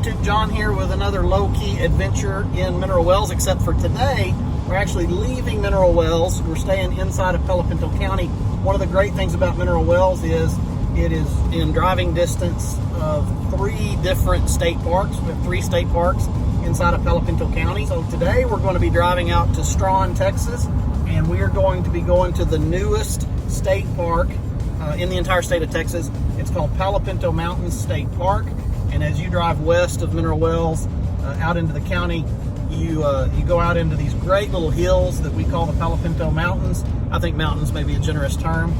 YouTube, John here with another low-key adventure in Mineral Wells, except for today, we're actually leaving Mineral Wells. We're staying inside of Pinto County. One of the great things about Mineral Wells is it is in driving distance of 3 different state parks. We have 3 state parks inside of Pinto County. So today we're going to be driving out to Strawn, Texas, and we are going to be going to the newest state park in the entire state of Texas. It's called Pinto Mountains State Park. And as you drive west of Mineral Wells out into the county, you go out into these great little hills that we call the Pinto Mountains. I think mountains may be a generous term.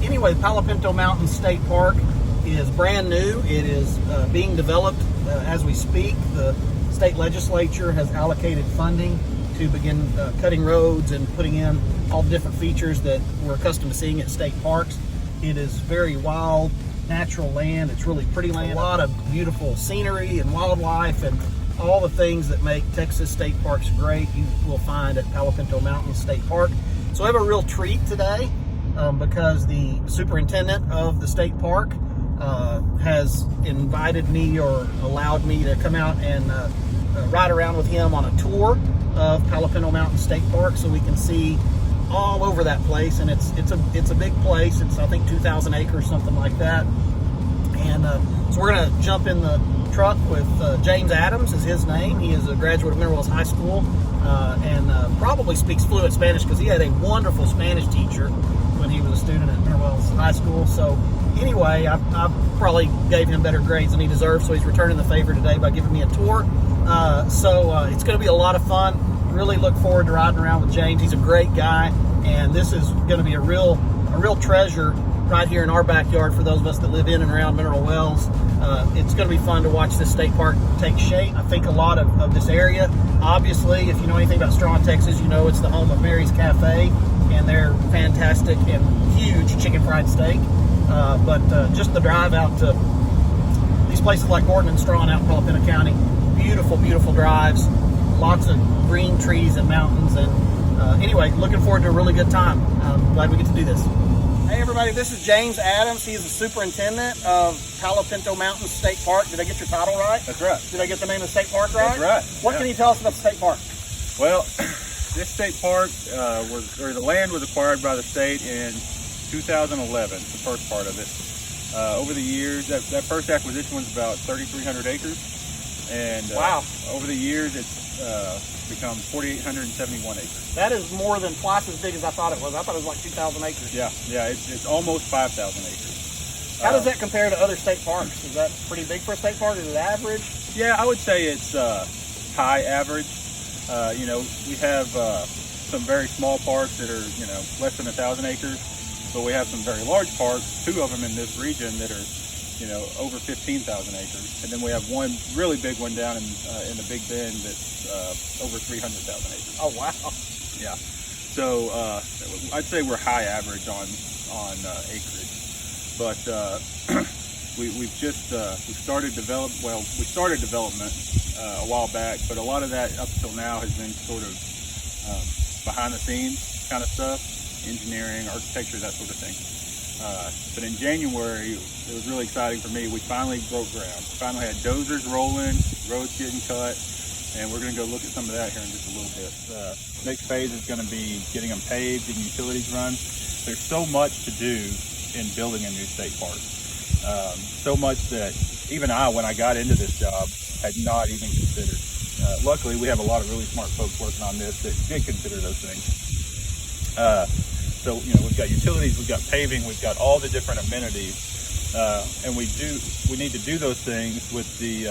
Anyway, Pinto Mountains State Park is brand new. It is being developed as we speak. The state legislature has allocated funding to begin cutting roads and putting in all the different features that we're accustomed to seeing at state parks. It is very wild, natural land. It's really pretty land. A lot of beautiful scenery and wildlife and all the things that make Texas state parks great you will find at Pinto Mountains State Park. So I have a real treat today because the superintendent of the state park has invited me or allowed me to come out and ride around with him on a tour of Pinto Mountains State Park, so we can see all over that place. And it's a big place. It's, I think, 2,000 acres, something like that. And so we're going to jump in the truck with James Adams is his name. He is a graduate of Mineral Wells High School and probably speaks fluent Spanish because he had a wonderful Spanish teacher when he was a student at Mineral Wells High School. So anyway, I probably gave him better grades than he deserved, so he's returning the favor today by giving me a tour. So it's going to be a lot of fun. Really look forward to riding around with James. He's a great guy, and this is going to be a real treasure right here in our backyard for those of us that live in and around Mineral Wells. It's going to be fun to watch this state park take shape. I think a lot of this area, obviously, if you know anything about Strawn, Texas, you know it's the home of Mary's Cafe and their fantastic and huge chicken fried steak. But just the drive out to these places like Gordon and Strawn out in Pinto County, beautiful, beautiful drives, lots of green trees and mountains. And anyway, looking forward to a really good time. I'm glad we get to do this. Hey everybody, this is James Adams. He's the superintendent of Pinto Mountains State Park. Did I get your title right? That's right. Did I get the name of the state park right? That's right. What can you tell us about the state park? Well, this state park the land was acquired by the state in 2011, the first part of it. Over the years, that first acquisition was about 3,300 acres. And wow. Over the years, it's become 4,871 acres. That is more than twice as big as I thought it was. I thought it was like 2,000 acres. Yeah, it's almost 5,000 acres. How does that compare to other state parks? Is that pretty big for a state park? Is it average? Yeah, I would say it's high average. We have some very small parks that are, less than 1,000 acres, but we have some very large parks, 2 of them in this region that are, over 15,000 acres. And then we have one really big one down in the Big Bend that's over 300,000 acres. Oh, wow. Yeah. So I'd say we're high average on acreage. But we started development a while back, but a lot of that up until now has been sort of behind the scenes kind of stuff, engineering, architecture, that sort of thing. But in January, it was really exciting for me. We finally broke ground. Finally had dozers rolling, roads getting cut, and we're going to go look at some of that here in just a little bit. Next phase is going to be getting them paved and utilities run. There's so much to do in building a new state park. So much that even I, when I got into this job, had not even considered. Luckily, we have a lot of really smart folks working on this that did consider those things. So, we've got utilities, we've got paving, we've got all the different amenities, and we need to do those things with the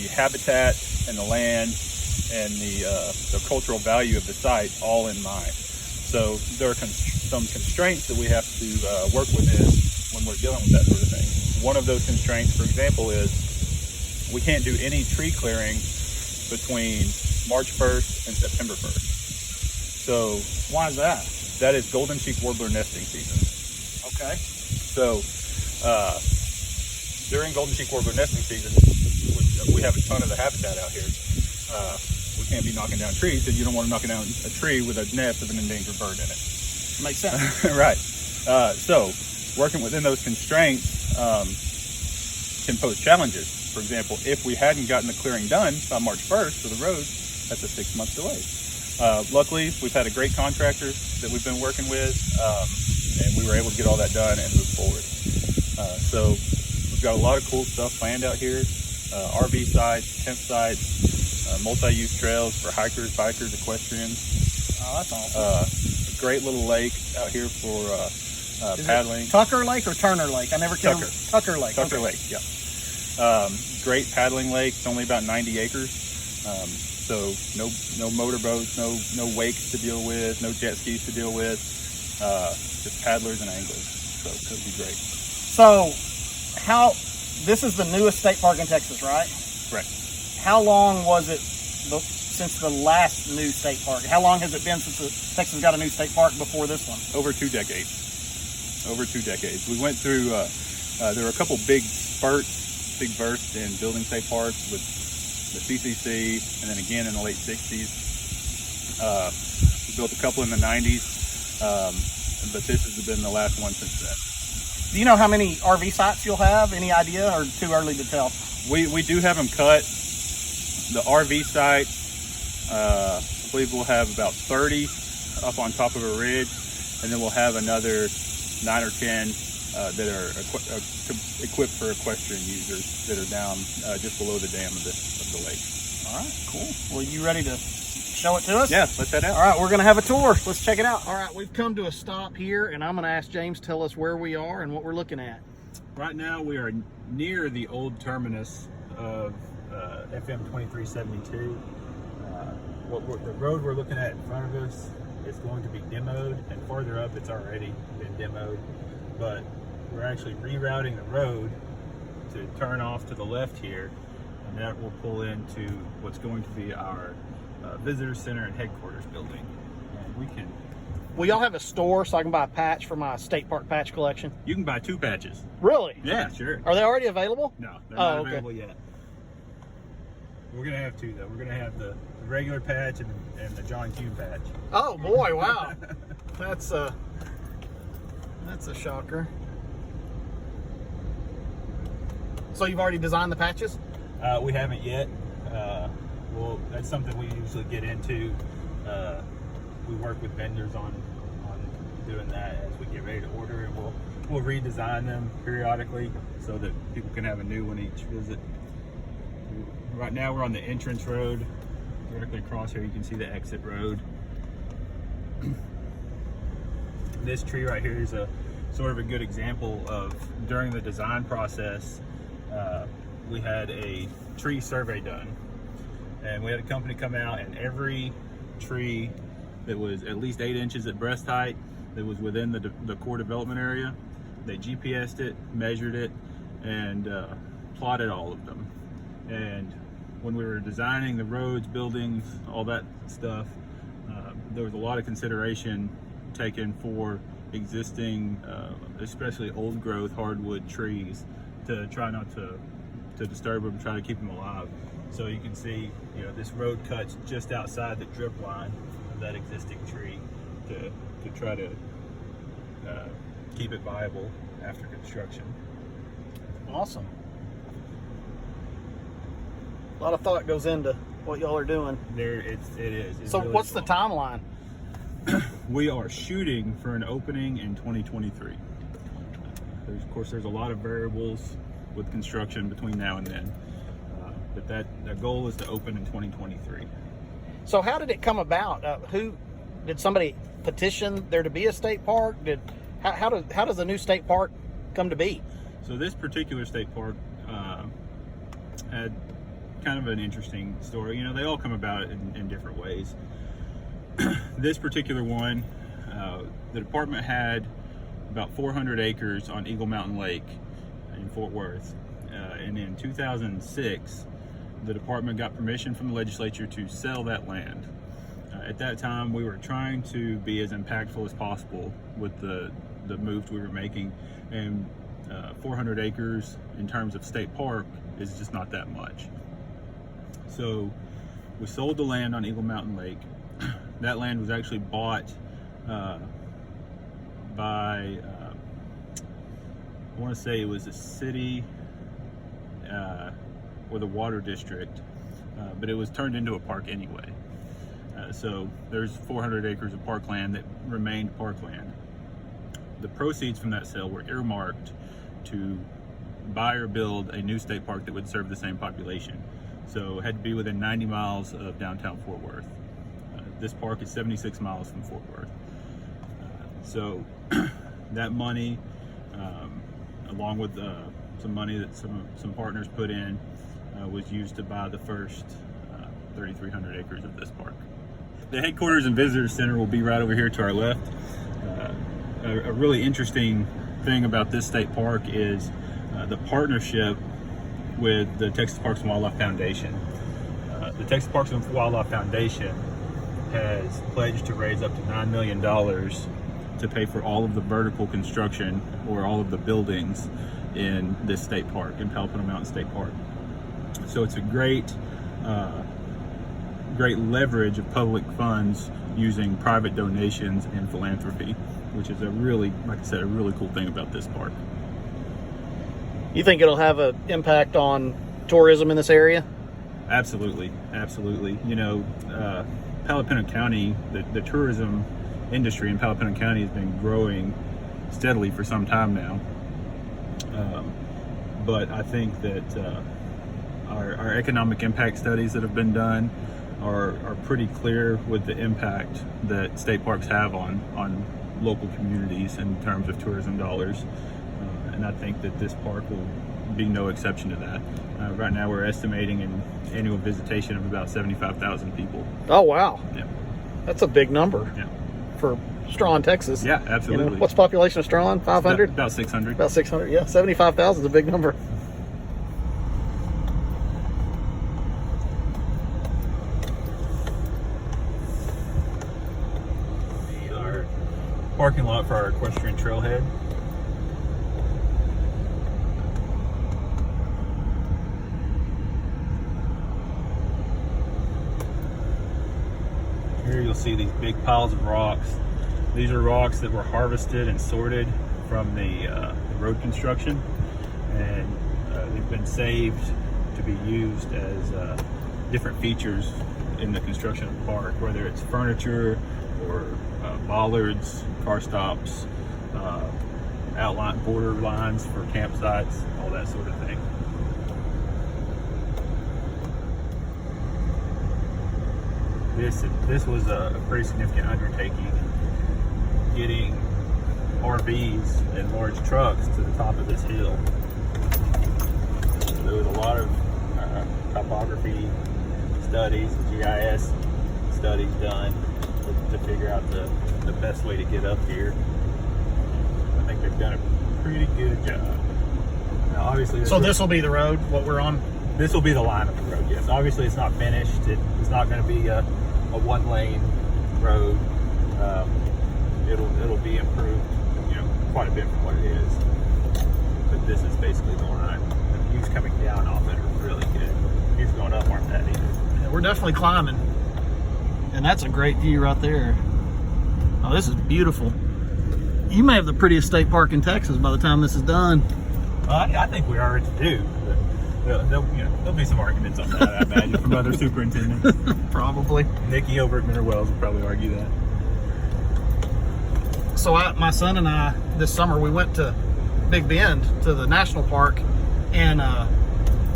habitat and the land and the cultural value of the site all in mind. So there are some constraints that we have to work within when we're dealing with that sort of thing. One of those constraints, for example, is we can't do any tree clearing between March 1st and September 1st. So why is that? That is golden cheek warbler nesting season. Okay. So during golden cheek warbler nesting season, which we have a ton of the habitat out here, we can't be knocking down trees because you don't want to knock down a tree with a nest of an endangered bird in it. Makes sense. Right. So working within those constraints can pose challenges. For example, if we hadn't gotten the clearing done by March 1st for the road, that's a 6-month delay. Luckily, we've had a great contractor that we've been working with, and we were able to get all that done and move forward. So we've got a lot of cool stuff planned out here. RV sites, tent sites, multi-use trails for hikers, bikers, equestrians. Oh, that's awesome. A great little lake out here for Is paddling. it Tucker Lake or Turner Lake? I never can remember. Tucker Lake. Tucker Okay. Lake, yeah. Great paddling lake. It's only about 90 acres. So no motorboats, no wakes to deal with, no jet skis to deal with. Just paddlers and anglers. So it would be great. So, this is the newest state park in Texas, right? Correct. How long was it since the last new state park? How long has it been since Texas got a new state park before this one? Over 2 decades. Over 2 decades. We went through, there were a couple big bursts in building state parks with the CCC, and then again in the late 60s. We built a couple in the 90s, but this has been the last one since then. Do you know how many RV sites you'll have? Any idea, or too early to tell? We do have them cut. The RV sites, I believe we'll have about 30 up on top of a ridge, and then we'll have another 9 or 10 that are equipped for equestrian users that are down just below the dam of the lake. All right, cool. Well, you ready to show it to us? Yeah, let's head out. All right, we're going to have a tour. Let's check it out. All right, we've come to a stop here, and I'm going to ask James to tell us where we are and what we're looking at. Right now we are near the old terminus of FM 2372. The road we're looking at in front of us is going to be demoed, and farther up it's already been demoed. But we're actually rerouting the road to turn off to the left here, and that will pull into what's going to be our visitor center and headquarters building. And we can. Will y'all have a store so I can buy a patch for my state park patch collection? You can buy 2 patches. Really? Yeah, sure. Are they already available? No, they're not okay. available yet. We're gonna have 2 though. We're gonna have the regular patch and the John Q patch. Oh boy, wow. That's a shocker. So you've already designed the patches? We haven't yet. Well, that's something we usually get into. We work with vendors on doing that as we get ready to order, and we'll redesign them periodically so that people can have a new one each visit. Right now we're on the entrance road. Directly across here you can see the exit road. This tree right here is a sort of a good example of during the design process, we had a tree survey done, and we had a company come out, and every tree that was at least 8 inches at breast height that was within the core development area, they GPS'd it, measured it, and plotted all of them. And when we were designing the roads, buildings, all that stuff, there was a lot of consideration taken for existing, especially old growth hardwood trees, to try not to disturb them, try to keep them alive. So you can see, this road cuts just outside the drip line of that existing tree to try to keep it viable after construction. Awesome. A lot of thought goes into what y'all are doing. It is. It's So really what's the small. timeline? We are shooting for an opening in 2023. Of course, there's a lot of variables with construction between now and then, but the goal is to open in 2023. So how did it come about? Did somebody petition there to be a state park? How does a new state park come to be? So this particular state park had kind of an interesting story. They all come about in different ways. This particular one, the department had about 400 acres on Eagle Mountain Lake in Fort Worth. And in 2006, the department got permission from the legislature to sell that land. At that time, we were trying to be as impactful as possible with the moves we were making. And 400 acres in terms of state park is just not that much. So we sold the land on Eagle Mountain Lake. That land was actually bought by, I want to say it was a city or the water district, but it was turned into a park anyway. So there's 400 acres of parkland that remained parkland. The proceeds from that sale were earmarked to buy or build a new state park that would serve the same population. So it had to be within 90 miles of downtown Fort Worth. This park is 76 miles from Fort Worth. So that money, along with some money that some partners put in, was used to buy the first 3,300 acres of this park. The headquarters and visitors center will be right over here to our left. A really interesting thing about this state park is the partnership with the Texas Parks and Wildlife Foundation. The Texas Parks and Wildlife Foundation has pledged to raise up to $9 million to pay for all of the vertical construction or all of the buildings in this state park, in Palo Mountain State Park. So it's a great leverage of public funds using private donations and philanthropy, which is a really, like I said, a really cool thing about this park. You think it'll have an impact on tourism in this area? Absolutely, absolutely. You know, Palo County, the tourism industry in Palo County has been growing steadily for some time now. But I think that our economic impact studies that have been done are pretty clear with the impact that state parks have on local communities in terms of tourism dollars. And I think that this park will be no exception to that. Right now we're estimating an annual visitation of about 75,000 people. Oh, wow. Yeah. That's a big number. Yeah. For Strawn, Texas. Yeah, absolutely. You know, what's the population of Strawn? 500? About 600. About 600, yeah. 75,000 is a big number. Our parking lot for our equestrian trailhead. Here you'll see these big piles of rocks. These are rocks that were harvested and sorted from the road construction, and they've been saved to be used as different features in the construction of the park, whether it's furniture or bollards, car stops, outline border lines for campsites, all that sort of thing. This was a pretty significant undertaking, getting RVs and large trucks to the top of this hill. There was a lot of topography studies, GIS studies done to figure out the best way to get up here. I think they've done a pretty good job. Now, obviously, So this will be the road, what we're on? this will be the line of the road, yes. Obviously, it's not finished. It's not going to be a one-lane road. It'll be improved, you know, quite a bit from what it is. But this is basically the line. The views coming down off it are really good. Views going up aren't that either. Yeah, we're definitely climbing. And that's a great view right there. Oh, this is beautiful. You may have the prettiest state park in Texas by the time this is done. I think we already do. But there'll be some arguments on that, I imagine, from other superintendents. Probably. Nikki over at Mineral Wells would probably argue that. So my son and I, this summer, we went to Big Bend, to the national park, and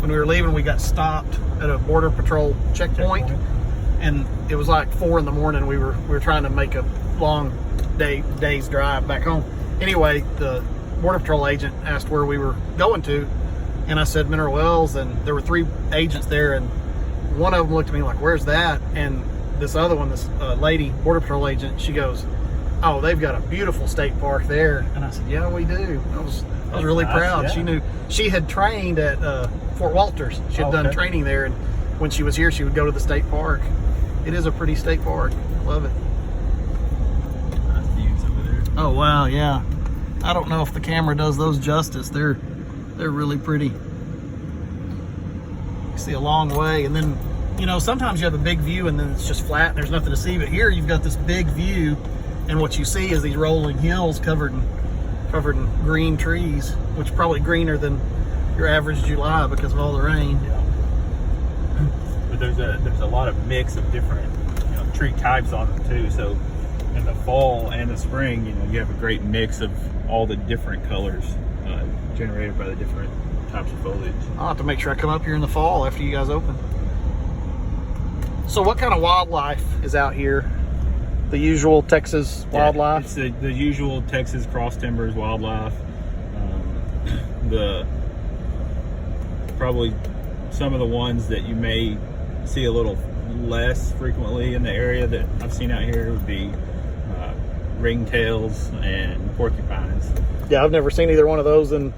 when we were leaving, we got stopped at a border patrol checkpoint, and it was like 4 in the morning. We were trying to make a long day's drive back home. Anyway, the border patrol agent asked where we were going to, and I said Mineral Wells, and there were 3 agents there, and one of them looked at me like, "Where's that?" And this other one, this lady border patrol agent, she goes, "Oh, they've got a beautiful state park there." And I said, "Yeah, we do." I was really nice, proud. yeah. She knew. She had trained at Fort Walters. She had done training there, and when she was here, she would go to the state park. It is a pretty state park. I love it. Nice views over there. Oh wow, yeah. I don't know if the camera does those justice. They're really pretty. You see a long way, and then sometimes you have a big view and then it's just flat and there's nothing to see. But here you've got this big view, and what you see is these rolling hills covered in green trees, which are probably greener than your average July because of all the rain. Yeah. but there's a lot of mix of different tree types on them too. So in the fall and the spring, you have a great mix of all the different colors generated by the different types of foliage. I'll have to make sure I come up here in the fall after you guys open. So what kind of wildlife is out here? The usual Texas wildlife? It's the usual Texas cross timbers wildlife. Probably some of the ones that you may see a little less frequently in the area that I've seen out here would be ringtails and porcupines. Yeah, I've never seen either one of those in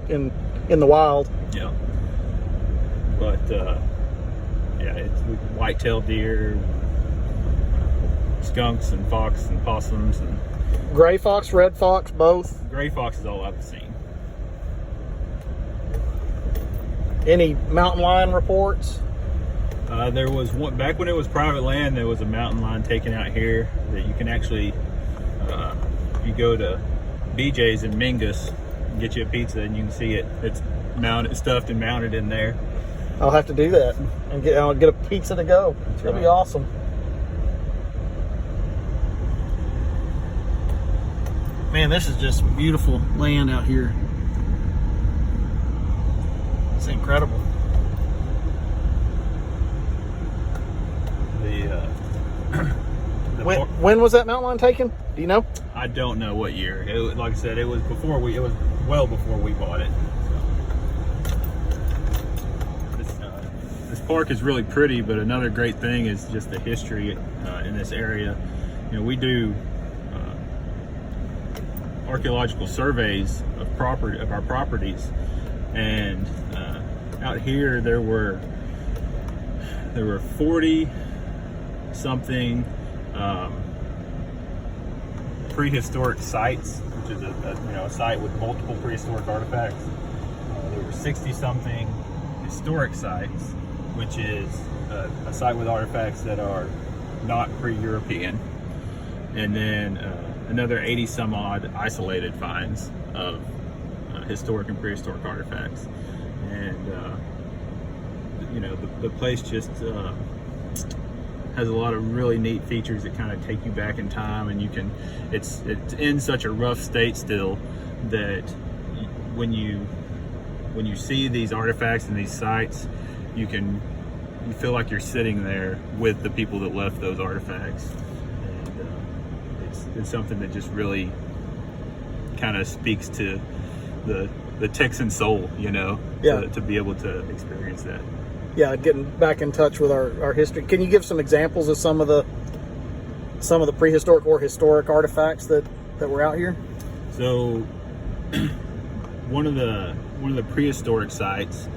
the wild. Yeah, but it's white-tailed deer, skunks and fox and possums and gray fox, red fox, both. Gray fox is all I've seen. Any mountain lion reports? There was one back when it was private land. There was a mountain lion taken out here that you can actually, you go to BJ's in Mingus and get you a pizza, and you can see it. It's mounted, stuffed, and mounted in there. I'll have to do that and I'll get a pizza to go. That'll be awesome. Man, this is just beautiful land out here. It's incredible. When was that mountain lion taken? Do you know? I don't know what year. Like I said, it was well before we bought it. This park is really pretty, but another great thing is just the history in this area. We do archaeological surveys of our properties, and out here there were 40 something prehistoric sites, which is a site with multiple prehistoric artifacts. There were 60 something historic sites, which is a site with artifacts that are not pre-European, and then another 80 some odd isolated finds of historic and prehistoric artifacts. And the place just has a lot of really neat features that kind of take you back in time, and it's in such a rough state still that when you see these artifacts and these sites, you feel like you're sitting there with the people that left those artifacts. And it's something that just really kind of speaks to the Texan soul, to be able to experience that. Yeah, getting back in touch with our history. Can you give some examples of some of the prehistoric or historic artifacts that were out here? So one of the prehistoric sites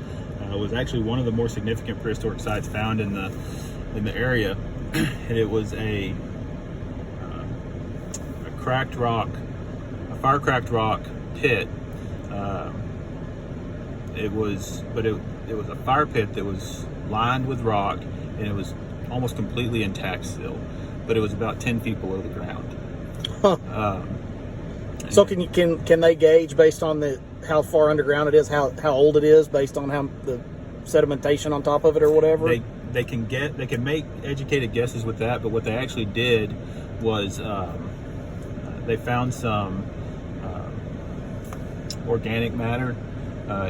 was actually one of the more significant prehistoric sites found in the area, and it was a cracked rock, a fire-cracked rock pit. It was a fire pit that was lined with rock, and it was almost completely intact still, but it was about 10 feet below the ground. Huh. So can they gauge based on how far underground it is, how old it is, based on how the sedimentation on top of it or whatever? They can make educated guesses with that, but what they actually did was they found some organic matter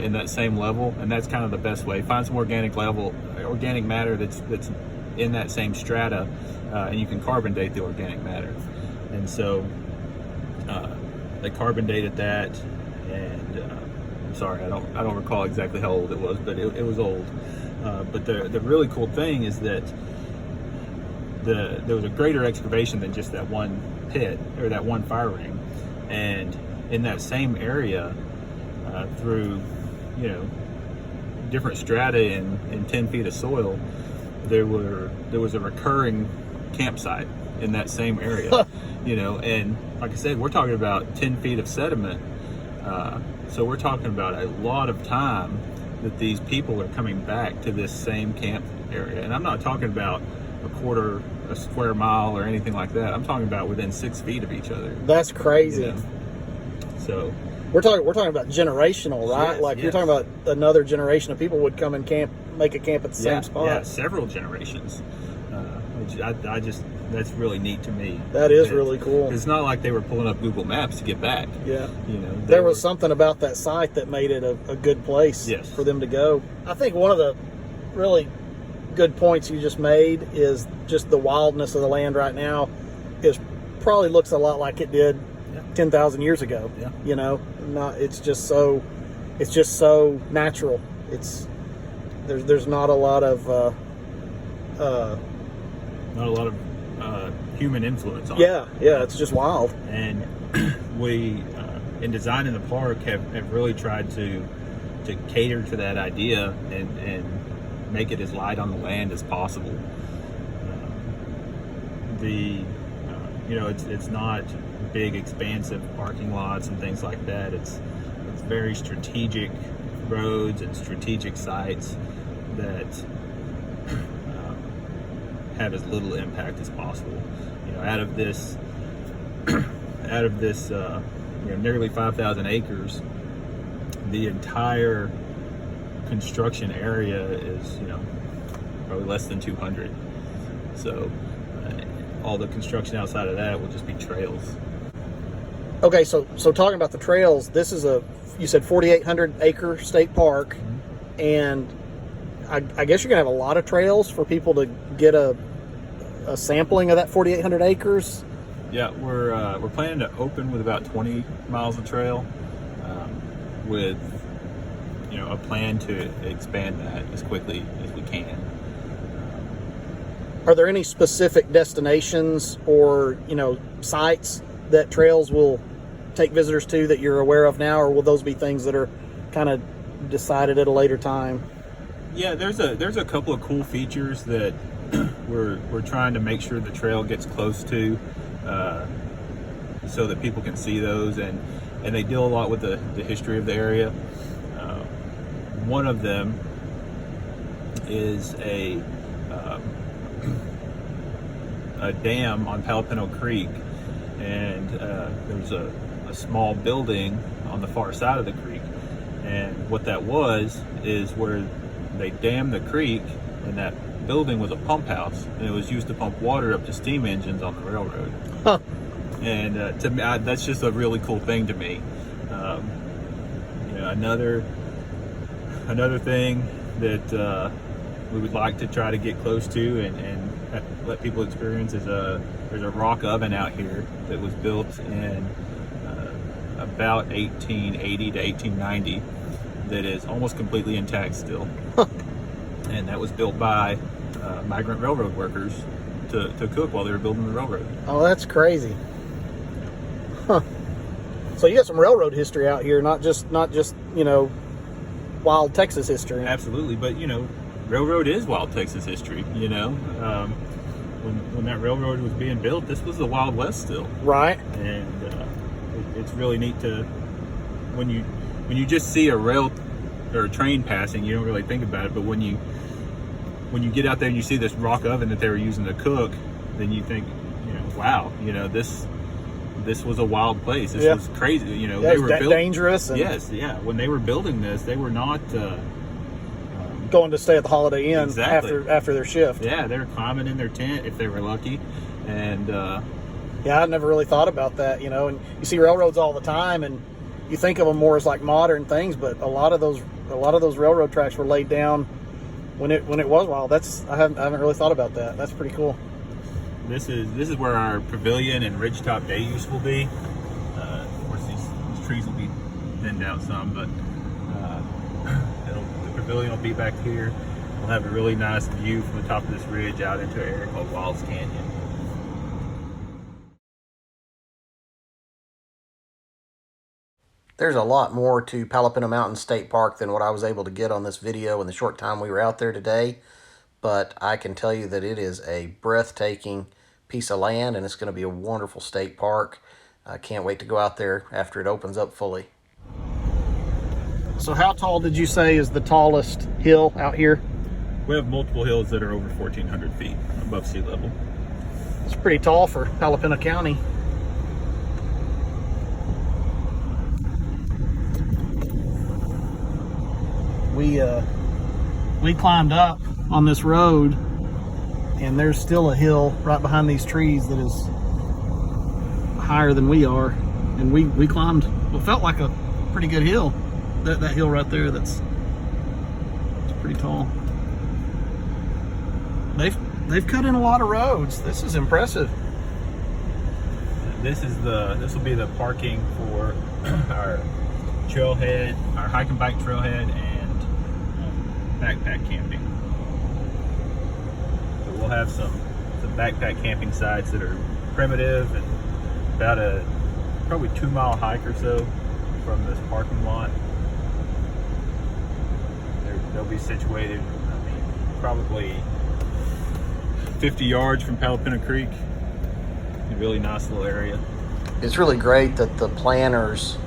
in that same level, and that's kind of the best way. Find some organic matter that's in that same strata, and you can carbon date the organic matter. And so they carbon dated that, and I'm sorry, I don't recall exactly how old it was, but it was old. But the really cool thing is that there was a greater excavation than just that one pit or that one fire ring, and in that same area, through different strata in 10 feet of soil, there was a recurring campsite in that same area. And like I said, we're talking about 10 feet of sediment, so we're talking about a lot of time that these people are coming back to this same camp area. And I'm not talking about a square mile or anything like that. I'm talking about within 6 feet of each other. That's crazy. So we're talking about generational, right? Yes, You're talking about another generation of people would come and camp make a camp at the same spot. Yeah, several generations. Which I just, that's really neat to me. That is really cool. It's not like they were pulling up Google Maps to get back. Yeah. You know, there was something about that site that made it a good place for them to go. I think one of the really good points you just made is just the wildness of the land right now is probably looks a lot like it did 10,000 years ago. Yeah. You know, it's just so natural. There's not a lot of human influence on it. Yeah, it's just wild. And we, in designing the park, have really tried to cater to that idea and make it as light on the land as possible. It's not big, expansive parking lots and things like that. It's very strategic roads and strategic sites that have as little impact as possible. You know, out of this nearly 5,000 acres, the entire construction area is, probably less than 200. So all the construction outside of that will just be trails. Okay, so talking about the trails, this is you said 4,800 acre state park, and I guess you're gonna have a lot of trails for people to get a sampling of that 4,800 acres. Yeah, we're planning to open with about 20 miles of trail, with a plan to expand that as quickly as we can. Are there any specific destinations or sites that trails will take visitors to that you're aware of now, or will those be things that are kind of decided at a later time? Yeah, there's a couple of cool features that we're trying to make sure the trail gets close to, so that people can see those, and they deal a lot with the history of the area. One of them is a dam on Palo Creek, and there's a small building on the far side of the creek, and what that is where they dammed the creek, and that building was a pump house, and it was used to pump water up to steam engines on the railroad. Huh. And to me, that's just a really cool thing to me. Another thing that we would like to try to get close to and let people experience is there's a rock oven out here that was built in about 1880 to 1890 that is almost completely intact still. And that was built by migrant railroad workers to cook while they were building the railroad. Oh, that's crazy. Huh. So you got some railroad history out here, not just wild Texas history. Absolutely, but railroad is wild Texas history. When that railroad was being built, this was the Wild West still. Right. And it's really neat to when you just see a rail or a train passing, you don't really think about it, but when you get out there and you see this rock oven that they were using to cook, then you think, wow, this was a wild place. This was crazy. They were dangerous. And yes, yeah. When they were building this, they were not going to stay at the Holiday Inn after their shift. Yeah, they were climbing in their tent if they were lucky, and I never really thought about that. And you see railroads all the time, and you think of them more as like modern things, but a lot of those railroad tracks were laid down when it was wild. I haven't really thought about that. That's pretty cool. This is where our pavilion and ridgetop day use will be. Of course, these trees will be thinned out some, but the pavilion will be back here. We'll have a really nice view from the top of this ridge out into an area called Wilds Canyon. There's a lot more to Palo Mountain State Park than what I was able to get on this video in the short time we were out there today, but I can tell you that it is a breathtaking piece of land, and it's going to be a wonderful state park. I can't wait to go out there after it opens up fully. So how tall did you say is the tallest hill out here? We have multiple hills that are over 1,400 feet above sea level. It's pretty tall for Palo County. we climbed up on this road, and there's still a hill right behind these trees that is higher than we are, and we climbed what felt like a pretty good hill. That hill right there, it's pretty tall. They've cut in a lot of roads. This is impressive. This will be the parking for our trailhead, our hike and bike trailhead, and backpack camping. So we'll have some backpack camping sites that are primitive and about a probably 2-mile hike or so from this parking lot. They'll be situated, probably 50 yards from Palo Creek. A really nice little area. It's really great that the planners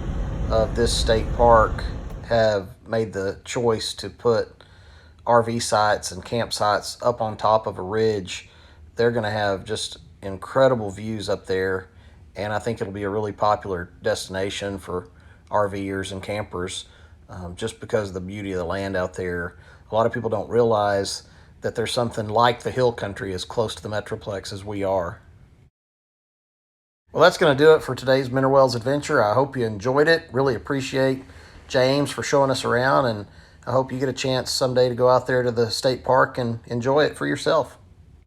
of this state park have made the choice to put RV sites and campsites up on top of a ridge. They're going to have just incredible views up there, and I think it'll be a really popular destination for RVers and campers, just because of the beauty of the land out there. A lot of people don't realize that there's something like the hill country as close to the Metroplex as we are. Well, that's going to do it for today's Mineral Wells adventure. I hope you enjoyed it. Really appreciate James for showing us around, and I hope you get a chance someday to go out there to the state park and enjoy it for yourself.